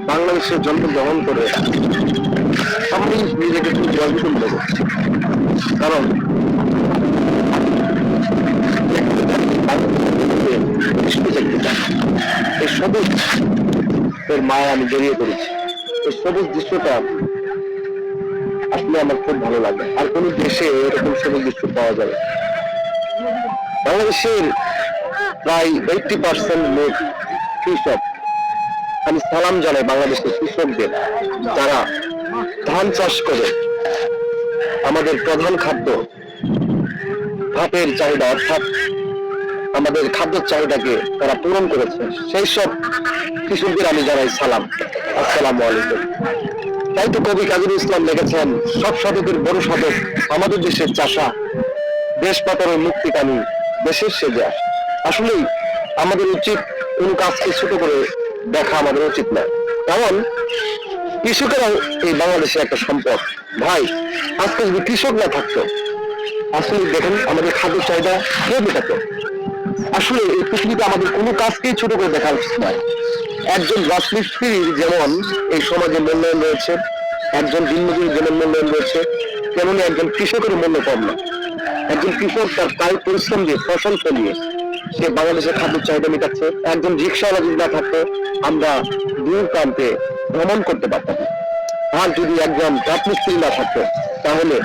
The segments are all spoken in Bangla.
বাংলাদেশের জন্মগ্রহণ করে আমি নিজেকে খুব গর্বিত মনে করছি। কারণ এই সবুজ এর মায়া আমি জড়িয়ে পড়েছি। এই সবুজ দৃশ্যটা আসলে আমার খুব ভালো লাগে। আর কোন দেশে এরকম সবুজ দৃশ্য পাওয়া যাবে? বাংলাদেশের প্রায় 80% লোক কৃষক। আমি সালাম জানাই বাংলাদেশের কৃষকদের, যারা ধান চাষ করে আমাদের প্রধান খাদ্য ভাতের চাহিদা, অর্থাৎ আমাদের খাদ্যের চাহিদাকে তারা পূরণ করেছে। সেই সব কৃষকদের আমি জানাই সালাম, আসসালামু আলাইকুম। তাই তো কবি কাজী নজরুল ইসলাম লিখেছেন, সব সাধকের বড় সাধক আমাদের দেশের চাষা, দেশ পাতারের মুক্তিকামী দেশের সেজা। আসলেই আমাদের উচিত কোন কাজকে ছোট করে দেখা আমাদের উচিত নয়, কারণ কৃষকেরাও এই বাংলাদেশের একটা সম্পদ। ভাই, আজকে যদি কৃষক না থাকতো, আসলে দেখেন আমাদের খাদ্য চাহিদা কে মেটাতো? আসলে এই পৃথিবীতে আমাদের কোনো কাজকেই ছোট করে দেখা উচিত নয়। একজন রাজমিস্ত্রির যেমন এই সমাজে মূল্যায়ন রয়েছে, একজন দিনমজুরির যেমন মূল্যায়ন রয়েছে, তেমনি একজন কৃষকের মূল্য কম না। একজন কৃষক তার কায়িক পরিশ্রম দিয়ে ফসল ফলিয়ে সে বাংলাদেশের খাদ্য চাহিদা মেটাচ্ছে। একজন রিক্সাওয়ালা যদি না থাকতো, আমরা দূর প্রান্তে ভ্রমণ করতে পারতাম। আর যদি একজন রাজমিস্ত্রি না থাকতো, তাহলে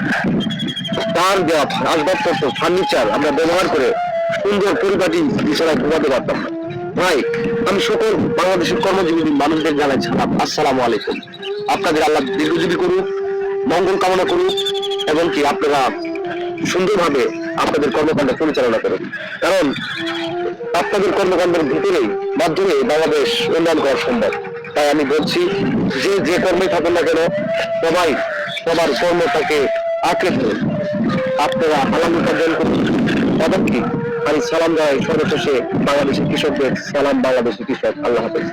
তার দেওয়া আসবাবপত্র, ফার্নিচার আমরা ব্যবহার করে সুন্দর পরিপাটি বিছানায় ঘুমাতে পারতাম না। ভাই, আমি সকল বাংলাদেশের কর্মজীবী মানুষদের জানাই সালাম, আসসালামু আলাইকুম। আপনাদের আল্লাহ দীর্ঘজীবী করুক, মঙ্গল কামনা করুক, এবং কি আপনারা সুন্দরভাবে আপনাদের কর্মকাণ্ড পরিচালনা করুন। কারণ আপনাদের কর্মকাণ্ডের ভিতরেই মাধ্যমে বাংলাদেশ উন্নয়ন করা সম্ভব। তাই আমি বলছি, যে কর্মে থাকুন না কেন, সবার কর্মটাকে আঁকড়ে ধরুন। আপনারা হালাল উপার্জন করুন। এবং কি আমি সালাম জানাই সর্বশেষে বাংলাদেশের কৃষকদের সালাম, বাংলাদেশের কৃষক। আল্লাহ হাফেজ।